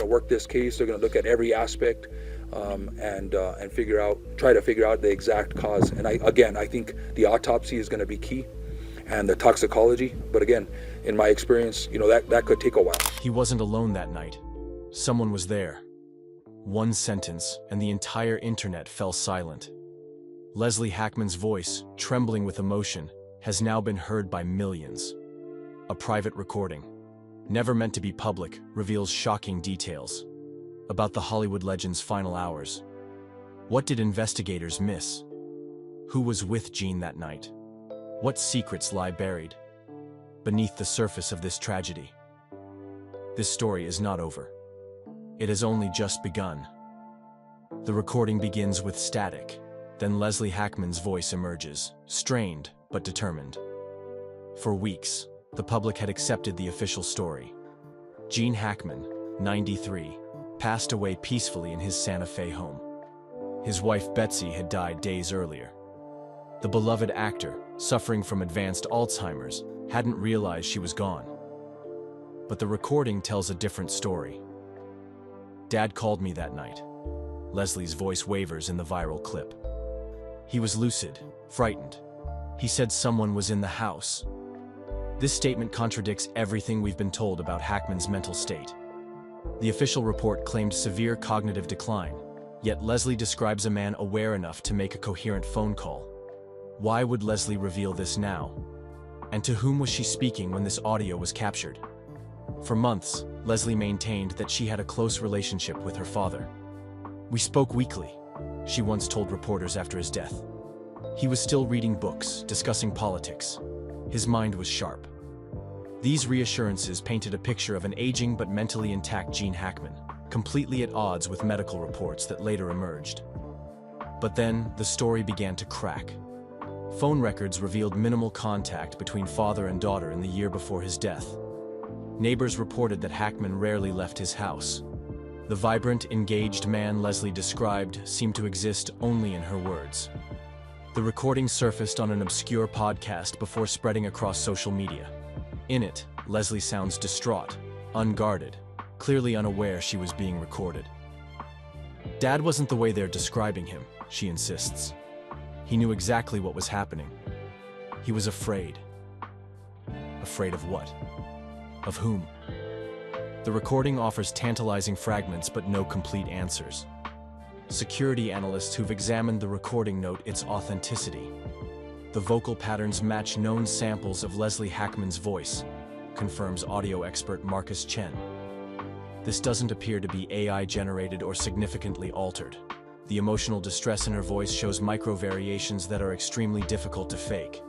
to work this case. They're going to look at every aspect and try to figure out the exact cause. And I think the autopsy is going to be key, and the toxicology. But again, in my experience, that could take a while. He wasn't alone that night. Someone was there. One sentence, and the entire internet fell silent. Leslie Hackman's voice, trembling with emotion, has now been heard by millions. A private recording, never meant to be public, reveals shocking details about the Hollywood legend's final hours. What did investigators miss? Who was with Jean that night? What secrets lie buried beneath the surface of this tragedy? This story is not over. It has only just begun. The recording begins with static. Then Leslie Hackman's voice emerges, strained but determined. For weeks, the public had accepted the official story. Gene Hackman, 93, passed away peacefully in his Santa Fe home. His wife Betsy had died days earlier. The beloved actor, suffering from advanced Alzheimer's, hadn't realized she was gone. But the recording tells a different story. "Dad called me that night." Leslie's voice wavers in the viral clip. "He was lucid, frightened. He said someone was in the house." This statement contradicts everything we've been told about Hackman's mental state. The official report claimed severe cognitive decline, yet Leslie describes a man aware enough to make a coherent phone call. Why would Leslie reveal this now? And to whom was she speaking when this audio was captured? For months, Leslie maintained that she had a close relationship with her father. "We spoke weekly," she once told reporters after his death. "He was still reading books, discussing politics. His mind was sharp." These reassurances painted a picture of an aging but mentally intact Gene Hackman, completely at odds with medical reports that later emerged. But then, the story began to crack. Phone records revealed minimal contact between father and daughter in the year before his death. Neighbors reported that Hackman rarely left his house. The vibrant, engaged man Leslie described seemed to exist only in her words. The recording surfaced on an obscure podcast before spreading across social media. In it, Leslie sounds distraught, unguarded, clearly unaware she was being recorded. "Dad wasn't the way they're describing him," she insists. "He knew exactly what was happening. He was afraid." Afraid of what? Of whom? The recording offers tantalizing fragments but no complete answers. Security analysts who've examined the recording note its authenticity. The vocal patterns match known samples of Leslie Hackman's voice, confirms audio expert Marcus Chen. This doesn't appear to be AI-generated or significantly altered. The emotional distress in her voice shows micro-variations that are extremely difficult to fake.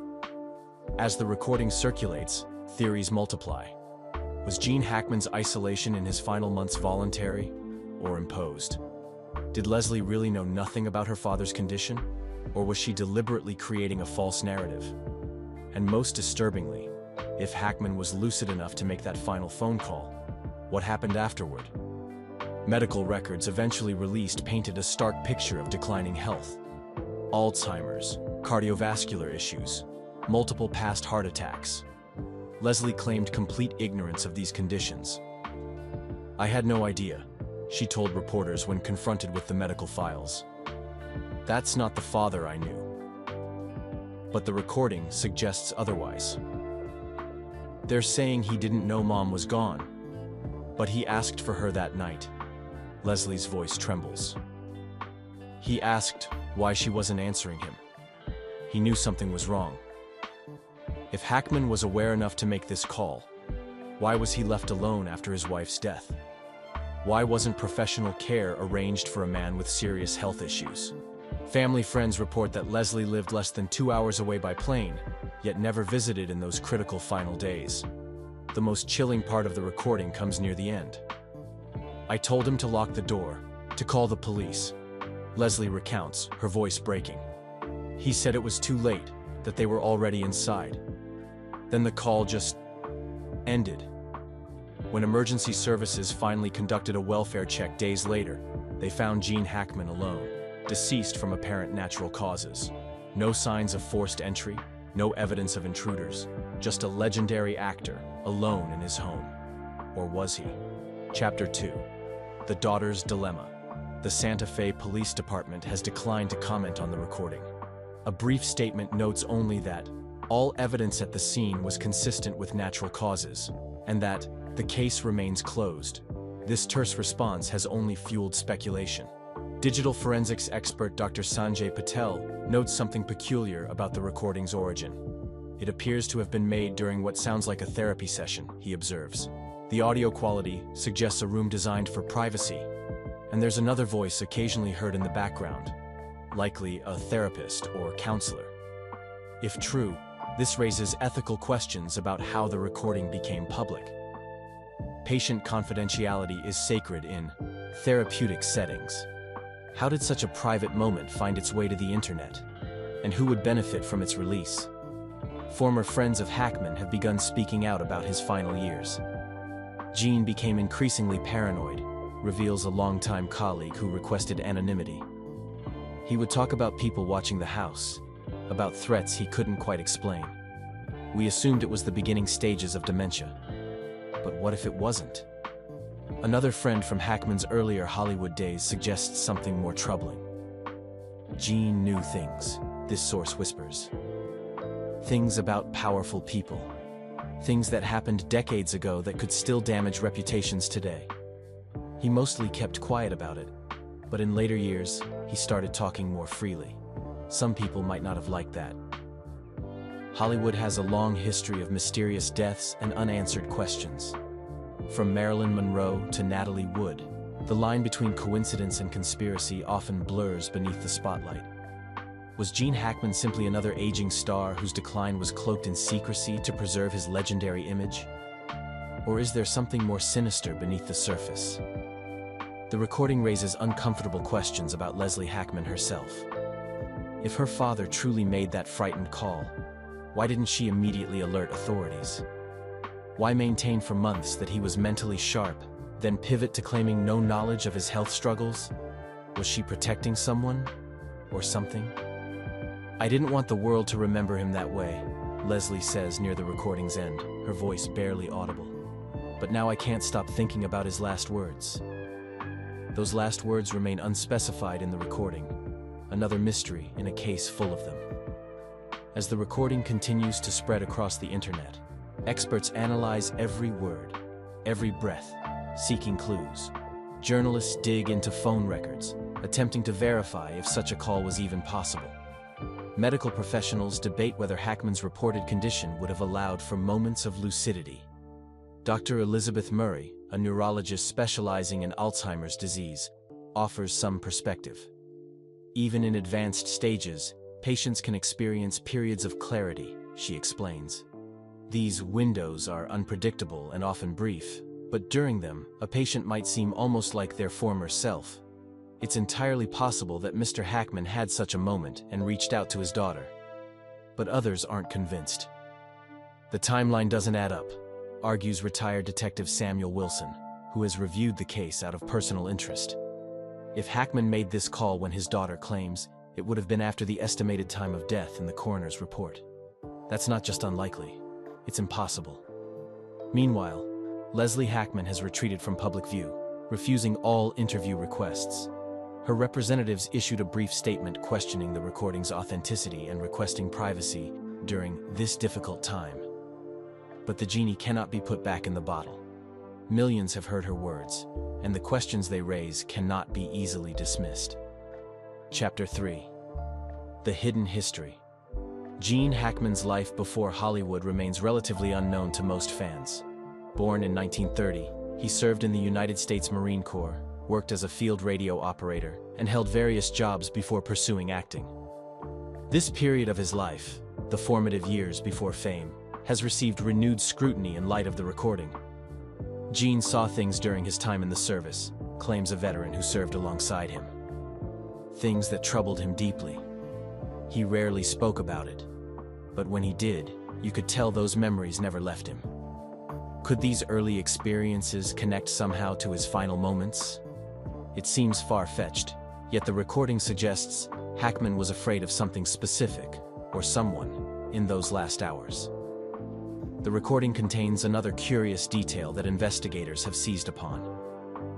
As the recording circulates, theories multiply. Was Gene Hackman's isolation in his final months voluntary or imposed? Did Leslie really know nothing about her father's condition, or was she deliberately creating a false narrative? And most disturbingly, if Hackman was lucid enough to make that final phone call, what happened afterward? Medical records eventually released painted a stark picture of declining health. Alzheimer's, cardiovascular issues, multiple past heart attacks. Leslie claimed complete ignorance of these conditions. "I had no idea," she told reporters when confronted with the medical files. "That's not the father I knew." But the recording suggests otherwise. "They're saying he didn't know Mom was gone, but he asked for her that night." Leslie's voice trembles. "He asked why she wasn't answering him. He knew something was wrong." If Hackman was aware enough to make this call, why was he left alone after his wife's death? Why wasn't professional care arranged for a man with serious health issues? Family friends report that Leslie lived less than 2 hours away by plane, yet never visited in those critical final days. The most chilling part of the recording comes near the end. "I told him to lock the door, to call the police," Leslie recounts, her voice breaking. "He said it was too late, that they were already inside. Then the call just ended." When emergency services finally conducted a welfare check days later, they found Gene Hackman alone, deceased from apparent natural causes. No signs of forced entry, no evidence of intruders, just a legendary actor, alone in his home. Or was he? Chapter 2. The Daughter's Dilemma. The Santa Fe Police Department has declined to comment on the recording. A brief statement notes only that all evidence at the scene was consistent with natural causes, and that the case remains closed. This terse response has only fueled speculation. Digital forensics expert Dr. Sanjay Patel notes something peculiar about the recording's origin. It appears to have been made during what sounds like a therapy session, he observes. The audio quality suggests a room designed for privacy, and there's another voice occasionally heard in the background, likely a therapist or counselor. If true, this raises ethical questions about how the recording became public. Patient confidentiality is sacred in therapeutic settings. How did such a private moment find its way to the internet? And who would benefit from its release? Former friends of Hackman have begun speaking out about his final years. Gene became increasingly paranoid, reveals a longtime colleague who requested anonymity. He would talk about people watching the house, about threats he couldn't quite explain. We assumed it was the beginning stages of dementia. But what if it wasn't? Another friend from Hackman's earlier Hollywood days suggests something more troubling. Gene knew things, this source whispers. Things about powerful people. Things that happened decades ago that could still damage reputations today. He mostly kept quiet about it, but in later years, he started talking more freely. Some people might not have liked that. Hollywood has a long history of mysterious deaths and unanswered questions. From Marilyn Monroe to Natalie Wood, the line between coincidence and conspiracy often blurs beneath the spotlight. Was Gene Hackman simply another aging star whose decline was cloaked in secrecy to preserve his legendary image? Or is there something more sinister beneath the surface? The recording raises uncomfortable questions about Leslie Hackman herself. If her father truly made that frightened call, why didn't she immediately alert authorities? Why maintain for months that he was mentally sharp, then pivot to claiming no knowledge of his health struggles? Was she protecting someone? Or something? I didn't want the world to remember him that way, Leslie says near the recording's end, her voice barely audible. But now I can't stop thinking about his last words. Those last words remain unspecified in the recording, another mystery in a case full of them. As the recording continues to spread across the internet, experts analyze every word, every breath, seeking clues. Journalists dig into phone records, attempting to verify if such a call was even possible. Medical professionals debate whether Hackman's reported condition would have allowed for moments of lucidity. Dr. Elizabeth Murray, a neurologist specializing in Alzheimer's disease, offers some perspective. Even in advanced stages, patients can experience periods of clarity, she explains. These windows are unpredictable and often brief, but during them, a patient might seem almost like their former self. It's entirely possible that Mr. Hackman had such a moment and reached out to his daughter. But others aren't convinced. The timeline doesn't add up, argues retired Detective Samuel Wilson, who has reviewed the case out of personal interest. If Hackman made this call when his daughter claims, it would have been after the estimated time of death in the coroner's report. That's not just unlikely, it's impossible. Meanwhile, Leslie Hackman has retreated from public view, refusing all interview requests. Her representatives issued a brief statement questioning the recording's authenticity and requesting privacy during this difficult time. But the genie cannot be put back in the bottle. Millions have heard her words, and the questions they raise cannot be easily dismissed. Chapter 3. The Hidden History. Gene Hackman's life before Hollywood remains relatively unknown to most fans. Born in 1930, he served in the United States Marine Corps, worked as a field radio operator, and held various jobs before pursuing acting. This period of his life, the formative years before fame, has received renewed scrutiny in light of the recording. Gene saw things during his time in the service, claims a veteran who served alongside him. Things that troubled him deeply. He rarely spoke about it, but when he did, you could tell those memories never left him. Could these early experiences connect somehow to his final moments? It seems far-fetched, yet the recording suggests Hackman was afraid of something specific, or someone, in those last hours. The recording contains another curious detail that investigators have seized upon.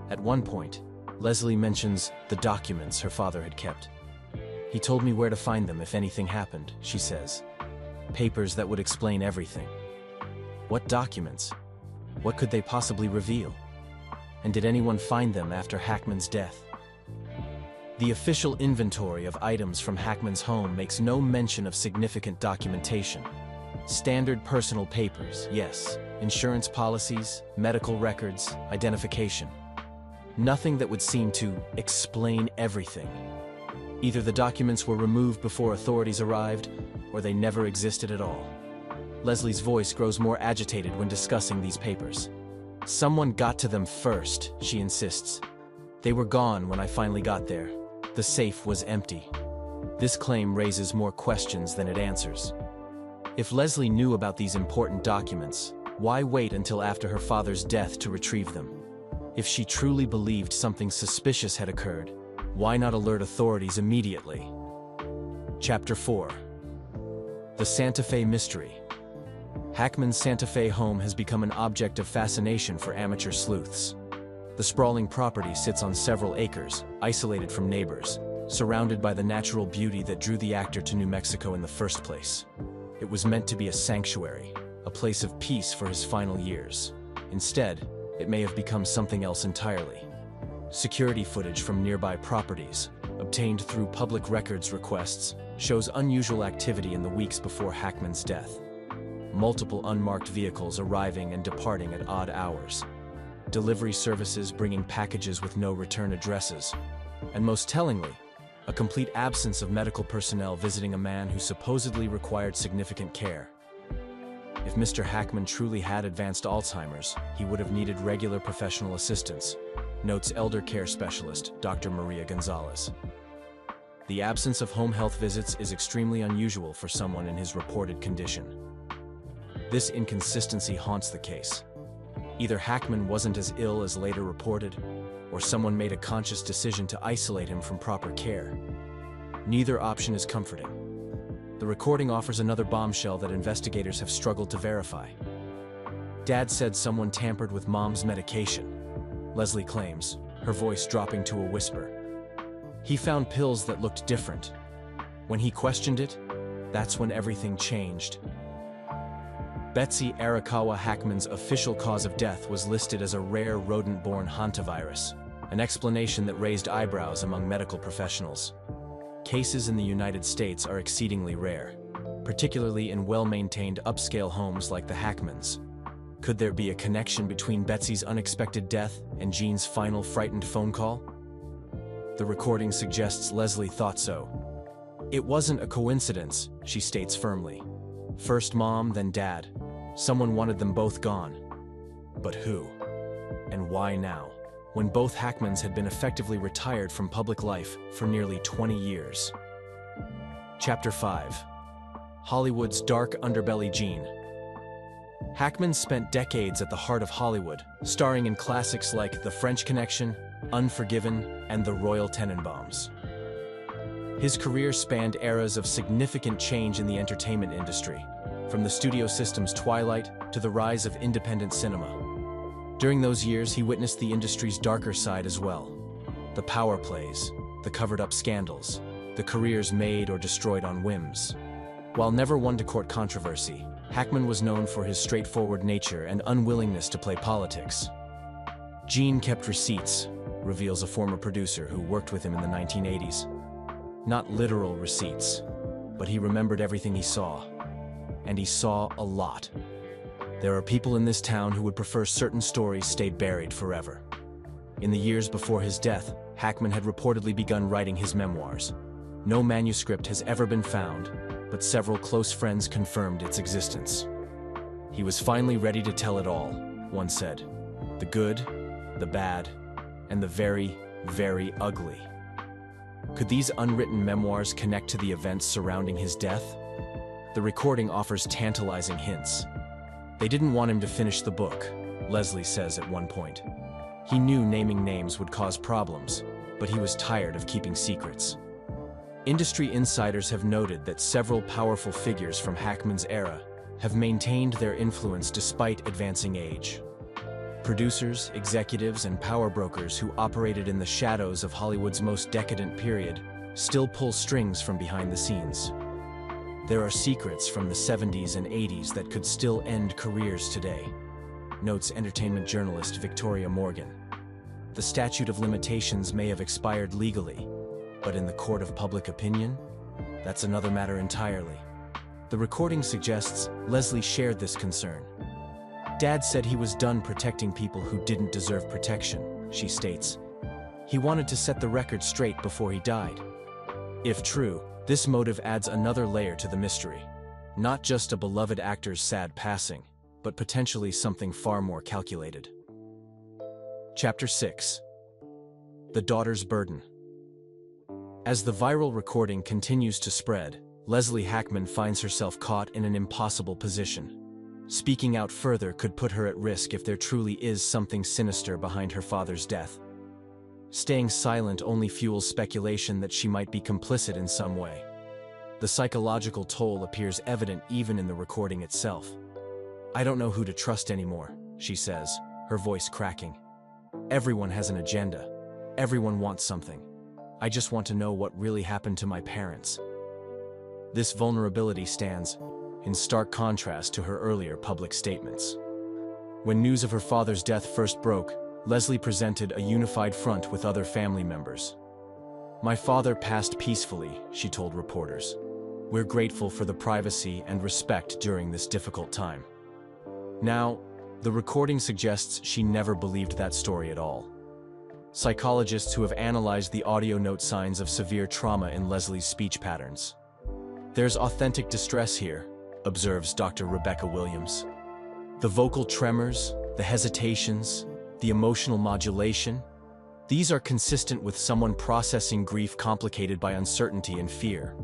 At one point, Leslie mentions the documents her father had kept. "He told me where to find them if anything happened," she says. Papers that would explain everything. What documents? What could they possibly reveal? And did anyone find them after Hackman's death? The official inventory of items from Hackman's home makes no mention of significant documentation. Standard personal papers, yes. Insurance policies, medical records, identification. Nothing that would seem to explain everything. Either the documents were removed before authorities arrived, or they never existed at all. Leslie's voice grows more agitated when discussing these papers. "Someone got to them first," she insists. "They were gone when I finally got there. The safe was empty." This claim raises more questions than it answers. If Leslie knew about these important documents, why wait until after her father's death to retrieve them? If she truly believed something suspicious had occurred, why not alert authorities immediately? Chapter 4. The Santa Fe Mystery. Hackman's Santa Fe home has become an object of fascination for amateur sleuths. The sprawling property sits on several acres, isolated from neighbors, surrounded by the natural beauty that drew the actor to New Mexico in the first place. It was meant to be a sanctuary, a place of peace for his final years. Instead, it may have become something else entirely. Security footage from nearby properties, obtained through public records requests, shows unusual activity in the weeks before Hackman's death. Multiple unmarked vehicles arriving and departing at odd hours. Delivery services bringing packages with no return addresses. And most tellingly, a complete absence of medical personnel visiting a man who supposedly required significant care. If Mr. Hackman truly had advanced Alzheimer's, he would have needed regular professional assistance, notes elder care specialist Dr. Maria Gonzalez. The absence of home health visits is extremely unusual for someone in his reported condition. This inconsistency haunts the case. Either Hackman wasn't as ill as later reported, or someone made a conscious decision to isolate him from proper care. Neither option is comforting. The recording offers another bombshell that investigators have struggled to verify. Dad said someone tampered with Mom's medication, Leslie claims, her voice dropping to a whisper. He found pills that looked different. When he questioned it, that's when everything changed. Betsy Arakawa Hackman's official cause of death was listed as a rare rodent-borne hantavirus, an explanation that raised eyebrows among medical professionals. Cases in the United States are exceedingly rare, particularly in well-maintained upscale homes like the Hackmans. Could there be a connection between Betsy's unexpected death and Jean's final frightened phone call? The recording suggests Leslie thought so. "It wasn't a coincidence," she states firmly. "First Mom, then Dad. Someone wanted them both gone. But who? And why now, when both Hackmans had been effectively retired from public life for nearly 20 years? Chapter 5. Hollywood's Dark Underbelly. Jean. Hackman spent decades at the heart of Hollywood, starring in classics like The French Connection, Unforgiven, and The Royal Tenenbaums. His career spanned eras of significant change in the entertainment industry, from the studio system's twilight to the rise of independent cinema. During those years, he witnessed the industry's darker side as well. The power plays, the covered-up scandals, the careers made or destroyed on whims. While never one to court controversy, Hackman was known for his straightforward nature and unwillingness to play politics. Jean kept receipts, reveals a former producer who worked with him in the 1980s. Not literal receipts, but he remembered everything he saw. And he saw a lot. There are people in this town who would prefer certain stories stay buried forever. In the years before his death, Hackman had reportedly begun writing his memoirs. No manuscript has ever been found, but several close friends confirmed its existence. He was finally ready to tell it all, one said. The good, the bad, and the very, very ugly. Could these unwritten memoirs connect to the events surrounding his death? The recording offers tantalizing hints. They didn't want him to finish the book, Leslie says at one point. He knew naming names would cause problems, but he was tired of keeping secrets. Industry insiders have noted that several powerful figures from Hackman's era have maintained their influence despite advancing age. producers, executives, and power brokers who operated in the shadows of Hollywood's most decadent period still pull strings from behind the scenes. There are secrets from the 70s and 80s that could still end careers today, notes entertainment journalist Victoria Morgan. The statute of limitations may have expired legally, but in the court of public opinion, that's another matter entirely. The recording suggests Leslie shared this concern. Dad said he was done protecting people who didn't deserve protection, she states. He wanted to set the record straight before he died. If true, this motive adds another layer to the mystery. Not just a beloved actor's sad passing, but potentially something far more calculated. Chapter 6. The Daughter's Burden. As the viral recording continues to spread, Leslie Hackman finds herself caught in an impossible position. Speaking out further could put her at risk if there truly is something sinister behind her father's death. Staying silent only fuels speculation that she might be complicit in some way. The psychological toll appears evident even in the recording itself. "I don't know who to trust anymore," she says, her voice cracking. "Everyone has an agenda. Everyone wants something. I just want to know what really happened to my parents." This vulnerability stands in stark contrast to her earlier public statements. When news of her father's death first broke, Leslie presented a unified front with other family members. "My father passed peacefully," she told reporters. "We're grateful for the privacy and respect during this difficult time." Now, the recording suggests she never believed that story at all. Psychologists who have analyzed the audio note signs of severe trauma in Leslie's speech patterns. "There's authentic distress here," observes Dr. Rebecca Williams. "The vocal tremors, the hesitations, the emotional modulation, these are consistent with someone processing grief complicated by uncertainty and fear."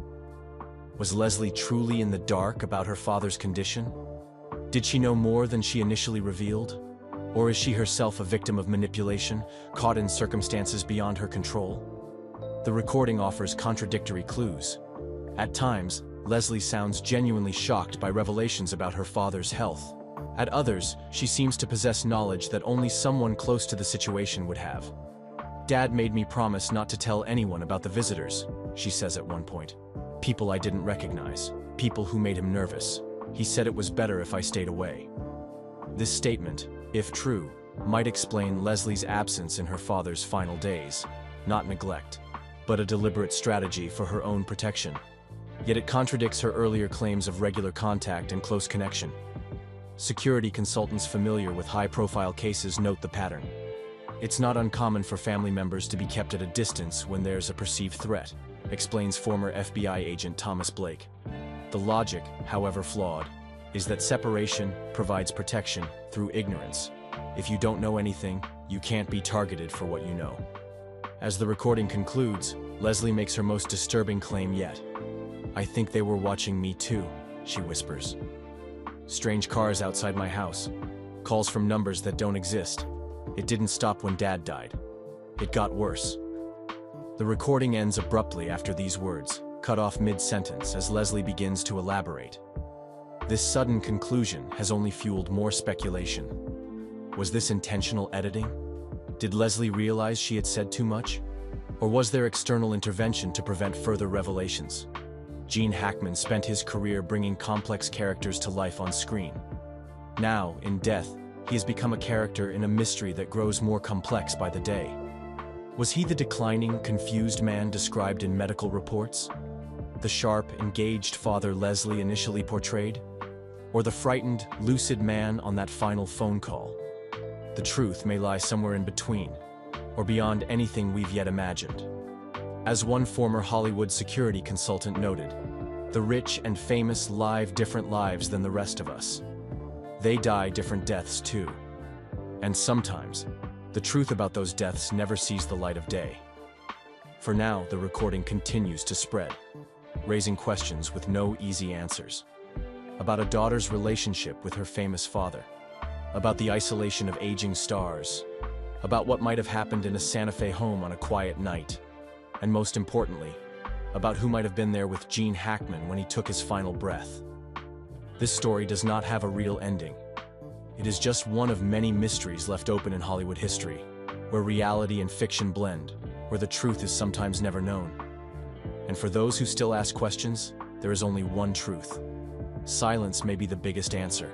Was Leslie truly in the dark about her father's condition? Did she know more than she initially revealed? Or is she herself a victim of manipulation, caught in circumstances beyond her control? The recording offers contradictory clues. At times, Leslie sounds genuinely shocked by revelations about her father's health. At others, she seems to possess knowledge that only someone close to the situation would have. "Dad made me promise not to tell anyone about the visitors," she says at one point. "People I didn't recognize, people who made him nervous. He said it was better if I stayed away." This statement, if true, might explain Leslie's absence in her father's final days. Not neglect, but a deliberate strategy for her own protection. Yet it contradicts her earlier claims of regular contact and close connection. Security consultants familiar with high-profile cases note the pattern. "It's not uncommon for family members to be kept at a distance when there's a perceived threat," explains former FBI agent Thomas Blake. The logic, however flawed, is that separation provides protection through ignorance. If you don't know anything, you can't be targeted for what you know. As the recording concludes, Leslie makes her most disturbing claim yet. "I think they were watching me too," she whispers. "Strange cars outside my house. Calls from numbers that don't exist. It didn't stop when Dad died. It got worse." The recording ends abruptly after these words, cut off mid-sentence as Leslie begins to elaborate. This sudden conclusion has only fueled more speculation. Was this intentional editing? Did Leslie realize she had said too much? Or was there external intervention to prevent further revelations? Gene Hackman spent his career bringing complex characters to life on screen. Now, in death, he has become a character in a mystery that grows more complex by the day. Was he the declining, confused man described in medical reports? The sharp, engaged father Leslie initially portrayed? Or the frightened, lucid man on that final phone call? The truth may lie somewhere in between, or beyond anything we've yet imagined. As one former Hollywood security consultant noted, the rich and famous live different lives than the rest of us. They die different deaths too. And sometimes, the truth about those deaths never sees the light of day. For now, the recording continues to spread, raising questions with no easy answers. About a daughter's relationship with her famous father. About the isolation of aging stars. About what might have happened in a Santa Fe home on a quiet night. And most importantly, about who might have been there with Gene Hackman when he took his final breath. This story does not have a real ending. It is just one of many mysteries left open in Hollywood history, where reality and fiction blend, where the truth is sometimes never known. And for those who still ask questions, there is only one truth. Silence may be the biggest answer.